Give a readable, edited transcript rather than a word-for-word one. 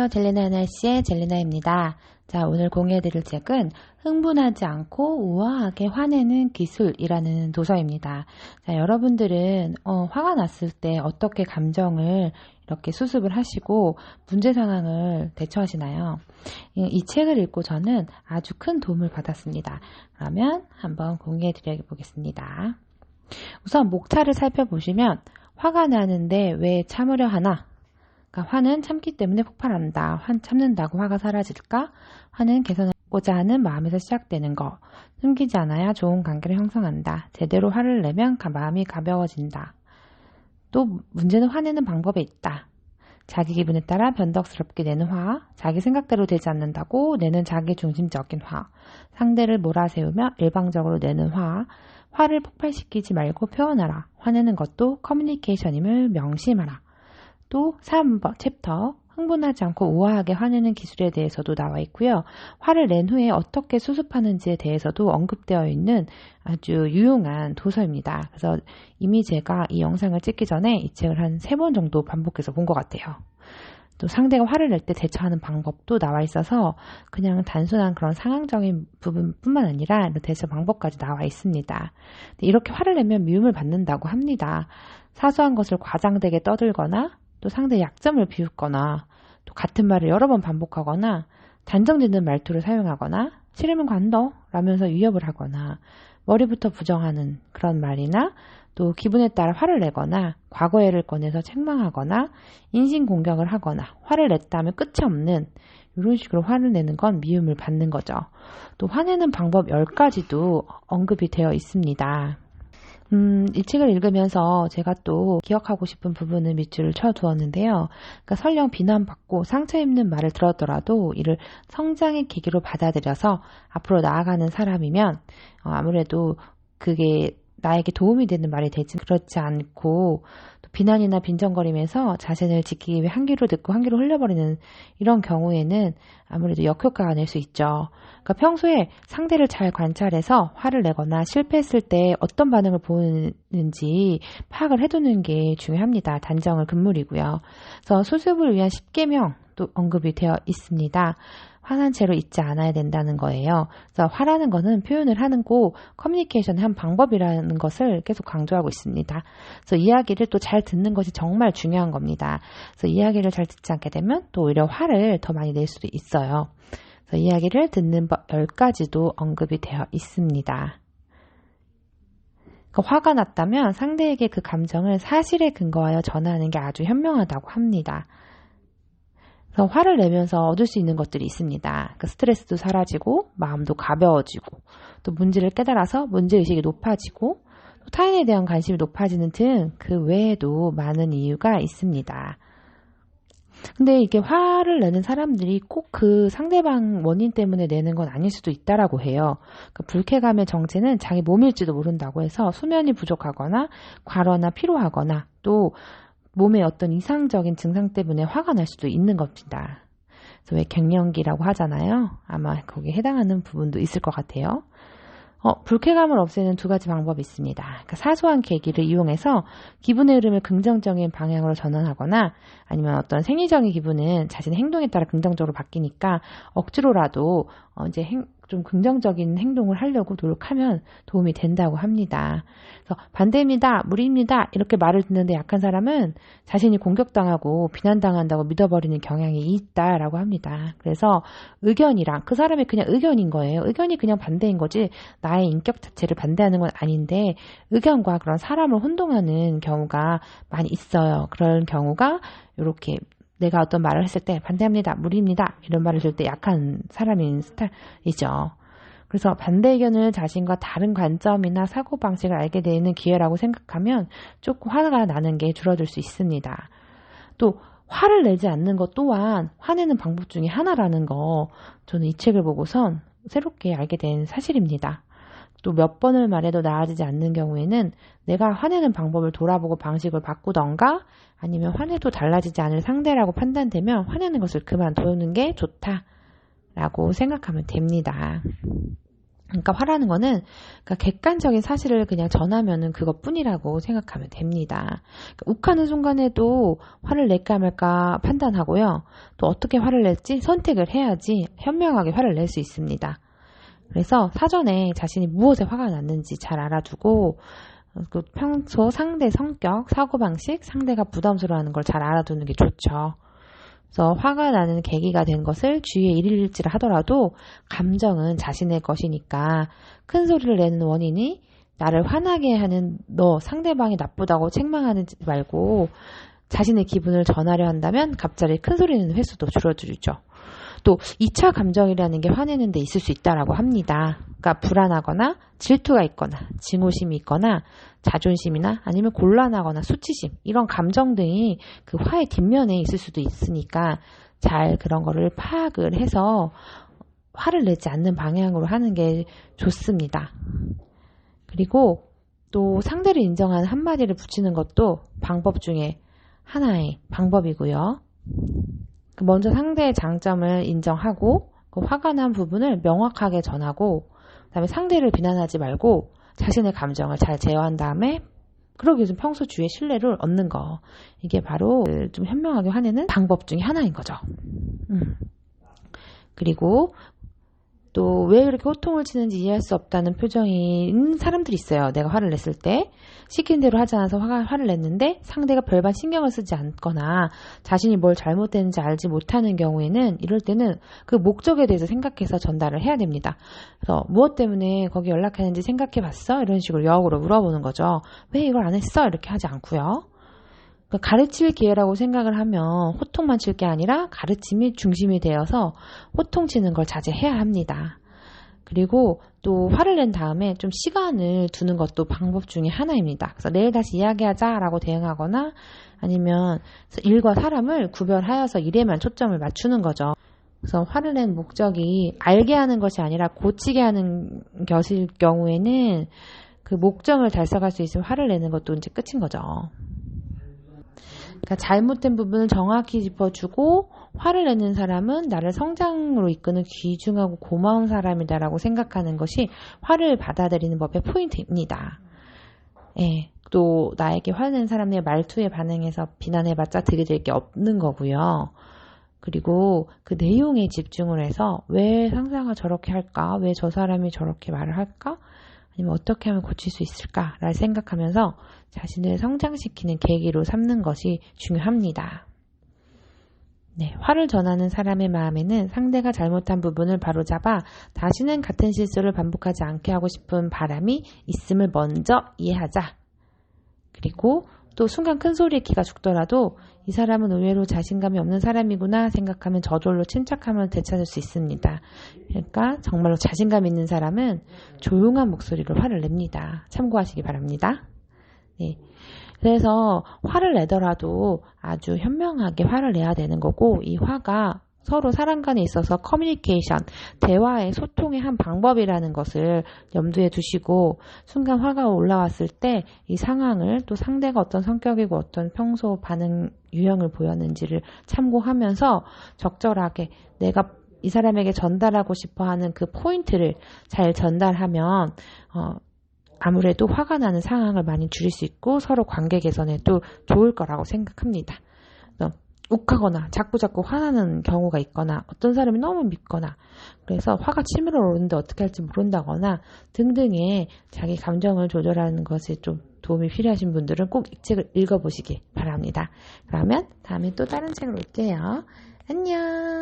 안녕하세요. 젤리나 날씨의 젤리나입니다. 자, 오늘 공유해드릴 책은 흥분하지 않고 우아하게 화내는 기술이라는 도서입니다. 자, 여러분들은 화가 났을 때 어떻게 감정을 이렇게 수습을 하시고 문제 상황을 대처하시나요? 이 책을 읽고 저는 아주 큰 도움을 받았습니다. 그러면 한번 공유해드려 보겠습니다. 우선 목차를 살펴보시면 화가 나는데 왜 참으려 하나? 그러니까 화는 참기 때문에 폭발한다. 참는다고 화가 사라질까? 화는 개선하고자 하는 마음에서 시작되는 거. 숨기지 않아야 좋은 관계를 형성한다. 제대로 화를 내면 마음이 가벼워진다. 또 문제는 화내는 방법에 있다. 자기 기분에 따라 변덕스럽게 내는 화, 자기 생각대로 되지 않는다고 내는 자기 중심적인 화, 상대를 몰아세우며 일방적으로 내는 화, 화를 폭발시키지 말고 표현하라. 화내는 것도 커뮤니케이션임을 명심하라. 또 3번 챕터 흥분하지 않고 우아하게 화내는 기술에 대해서도 나와 있고요. 화를 낸 후에 어떻게 수습하는지에 대해서도 언급되어 있는 아주 유용한 도서입니다. 그래서 이미 제가 이 영상을 찍기 전에 이 책을 한 3번 정도 반복해서 본 것 같아요. 또 상대가 화를 낼 때 대처하는 방법도 나와 있어서 그냥 단순한 그런 상황적인 부분뿐만 아니라 대처 방법까지 나와 있습니다. 이렇게 화를 내면 미움을 받는다고 합니다. 사소한 것을 과장되게 떠들거나 또 상대의 약점을 비웃거나 또 같은 말을 여러 번 반복하거나 단정짓는 말투를 사용하거나 싫으면 관둬 라면서 위협을 하거나 머리부터 부정하는 그런 말이나 또 기분에 따라 화를 내거나 과거애를 꺼내서 책망하거나 인신공격을 하거나 화를 냈다면 끝이 없는 이런 식으로 화를 내는 건 미움을 받는 거죠. 또 화내는 방법 10가지도 언급이 되어 있습니다. 이 책을 읽으면서 제가 또 기억하고 싶은 부분을 밑줄을 쳐두었는데요. 그러니까 설령 비난받고 상처 입는 말을 들었더라도 이를 성장의 계기로 받아들여서 앞으로 나아가는 사람이면 아무래도 그게 나에게 도움이 되는 말이 되지 그렇지 않고 또 비난이나 빈정거리면서 자신을 지키기 위해 한 귀로 듣고 한 귀로 흘려버리는 이런 경우에는 아무래도 역효과가 낼 수 있죠. 그러니까 평소에 상대를 잘 관찰해서 화를 내거나 실패했을 때 어떤 반응을 보이는지 파악을 해두는 게 중요합니다. 단정을 금물이고요. 그래서 수습을 위한 10계명도 언급이 되어 있습니다. 화난 채로 있지 않아야 된다는 거예요. 그래서 화라는 거는 표현을 하는 거, 커뮤니케이션의 한 방법이라는 것을 계속 강조하고 있습니다. 그래서 이야기를 또 잘 듣는 것이 정말 중요한 겁니다. 그래서 이야기를 잘 듣지 않게 되면 또 오히려 화를 더 많이 낼 수도 있어요. 그래서 이야기를 듣는 법 10가지도 언급이 되어 있습니다. 그러니까 화가 났다면 상대에게 그 감정을 사실에 근거하여 전하는 게 아주 현명하다고 합니다. 그래서 화를 내면서 얻을 수 있는 것들이 있습니다. 그러니까 스트레스도 사라지고 마음도 가벼워지고 또 문제를 깨달아서 문제의식이 높아지고 또 타인에 대한 관심이 높아지는 등 그 외에도 많은 이유가 있습니다. 근데 이게 화를 내는 사람들이 꼭 그 상대방 원인 때문에 내는 건 아닐 수도 있다라고 해요. 그러니까 불쾌감의 정체는 자기 몸일지도 모른다고 해서 수면이 부족하거나 과로나 피로하거나 또 몸의 어떤 이상적인 증상 때문에 화가 날 수도 있는 겁니다. 그래서 왜 갱년기라고 하잖아요. 아마 거기에 해당하는 부분도 있을 것 같아요. 불쾌감을 없애는 2가지 방법이 있습니다. 그러니까 사소한 계기를 이용해서 기분의 흐름을 긍정적인 방향으로 전환하거나 아니면 어떤 생리적인 기분은 자신의 행동에 따라 긍정적으로 바뀌니까 억지로라도 이제 좀 긍정적인 행동을 하려고 노력하면 도움이 된다고 합니다. 그래서 반대입니다, 무리입니다 이렇게 말을 듣는데 약한 사람은 자신이 공격당하고 비난당한다고 믿어버리는 경향이 있다라고 합니다. 그래서 의견이랑 그 사람의 그냥 의견인 거예요. 의견이 그냥 반대인 거지 나의 인격 자체를 반대하는 건 아닌데 의견과 그런 사람을 혼동하는 경우가 많이 있어요. 그런 경우가 이렇게 내가 어떤 말을 했을 때 반대합니다, 무리입니다 이런 말을 들 때 약한 사람인 스타일이죠. 그래서 반대 의견을 자신과 다른 관점이나 사고방식을 알게 되는 기회라고 생각하면 조금 화가 나는 게 줄어들 수 있습니다. 또 화를 내지 않는 것 또한 화내는 방법 중에 하나라는 거 저는 이 책을 보고선 새롭게 알게 된 사실입니다. 또 몇 번을 말해도 나아지지 않는 경우에는 내가 화내는 방법을 돌아보고 방식을 바꾸던가 아니면 화내도 달라지지 않을 상대라고 판단되면 화내는 것을 그만두는 게 좋다라고 생각하면 됩니다. 그러니까 화라는 거는 그러니까 객관적인 사실을 그냥 전하면은 그것뿐이라고 생각하면 됩니다. 그러니까 욱하는 순간에도 화를 낼까 말까 판단하고요. 또 어떻게 화를 낼지 선택을 해야지 현명하게 화를 낼 수 있습니다. 그래서 사전에 자신이 무엇에 화가 났는지 잘 알아두고 그 평소 상대 성격, 사고방식, 상대가 부담스러워하는 걸 잘 알아두는 게 좋죠. 그래서 화가 나는 계기가 된 것을 주위에 일일지를 하더라도 감정은 자신의 것이니까 큰 소리를 내는 원인이 나를 화나게 하는 너 상대방이 나쁘다고 책망하지 말고 자신의 기분을 전하려 한다면 갑자기 큰 소리 내는 횟수도 줄어들죠. 또 2차 감정이라는 게 화내는 데 있을 수 있다라고 합니다. 그러니까 불안하거나 질투가 있거나 증오심이 있거나 자존심이나 아니면 곤란하거나 수치심 이런 감정 등이 그 화의 뒷면에 있을 수도 있으니까 잘 그런 거를 파악을 해서 화를 내지 않는 방향으로 하는 게 좋습니다. 그리고 또 상대를 인정하는 한마디를 붙이는 것도 방법 중에 하나의 방법이고요. 먼저 상대의 장점을 인정하고 그 화가 난 부분을 명확하게 전하고 그다음에 상대를 비난하지 말고 자신의 감정을 잘 제어한 다음에 그러기 위해서 평소 주위의 신뢰를 얻는 거 이게 바로 좀 현명하게 화내는 방법 중에 하나인 거죠. 그리고 또 왜 그렇게 호통을 치는지 이해할 수 없다는 표정인 사람들이 있어요. 내가 화를 냈을 때 시킨 대로 하지 않아서 화를 냈는데 상대가 별반 신경을 쓰지 않거나 자신이 뭘 잘못했는지 알지 못하는 경우에는 이럴 때는 그 목적에 대해서 생각해서 전달을 해야 됩니다. 그래서 무엇 때문에 거기 연락했는지 생각해 봤어? 이런 식으로 역으로 물어보는 거죠. 왜 이걸 안 했어? 이렇게 하지 않고요. 가르칠 기회라고 생각을 하면 호통만 칠 게 아니라 가르침이 중심이 되어서 호통치는 걸 자제해야 합니다. 그리고 또 화를 낸 다음에 좀 시간을 두는 것도 방법 중에 하나입니다. 그래서 내일 다시 이야기하자라고 대응하거나 아니면 일과 사람을 구별하여서 일에만 초점을 맞추는 거죠. 그래서 화를 낸 목적이 알게 하는 것이 아니라 고치게 하는 것일 경우에는 그 목적을 달성할 수 있으면 화를 내는 것도 이제 끝인 거죠. 그러니까 잘못된 부분을 정확히 짚어주고 화를 내는 사람은 나를 성장으로 이끄는 귀중하고 고마운 사람이다라고 생각하는 것이 화를 받아들이는 법의 포인트입니다. 예, 또 나에게 화내는 사람의 말투에 반응해서 비난해봤자 들이댈 게 없는 거고요. 그리고 그 내용에 집중을 해서 왜 상사가 저렇게 할까? 왜 저 사람이 저렇게 말을 할까? 아니면 어떻게 하면 고칠 수 있을까를 생각하면서 자신을 성장시키는 계기로 삼는 것이 중요합니다. 네, 화를 전하는 사람의 마음에는 상대가 잘못한 부분을 바로잡아 다시는 같은 실수를 반복하지 않게 하고 싶은 바람이 있음을 먼저 이해하자. 그리고 또 순간 큰 소리에 기가 죽더라도 이 사람은 의외로 자신감이 없는 사람이구나 생각하면 저절로 침착함을 되찾을 수 있습니다. 그러니까 정말로 자신감 있는 사람은 조용한 목소리로 화를 냅니다. 참고하시기 바랍니다. 네. 그래서 화를 내더라도 아주 현명하게 화를 내야 되는 거고 이 화가 서로 사람 간에 있어서 커뮤니케이션, 대화의 소통의 한 방법이라는 것을 염두에 두시고 순간 화가 올라왔을 때 이 상황을 또 상대가 어떤 성격이고 어떤 평소 반응 유형을 보였는지를 참고하면서 적절하게 내가 이 사람에게 전달하고 싶어하는 그 포인트를 잘 전달하면 아무래도 화가 나는 상황을 많이 줄일 수 있고 서로 관계 개선에도 좋을 거라고 생각합니다. 욱하거나 자꾸 화나는 경우가 있거나 어떤 사람이 너무 밉거나 그래서 화가 치밀어 오르는데 어떻게 할지 모른다거나 등등의 자기 감정을 조절하는 것에 좀 도움이 필요하신 분들은 꼭 이 책을 읽어보시기 바랍니다. 그러면 다음에 또 다른 책을 올게요. 안녕.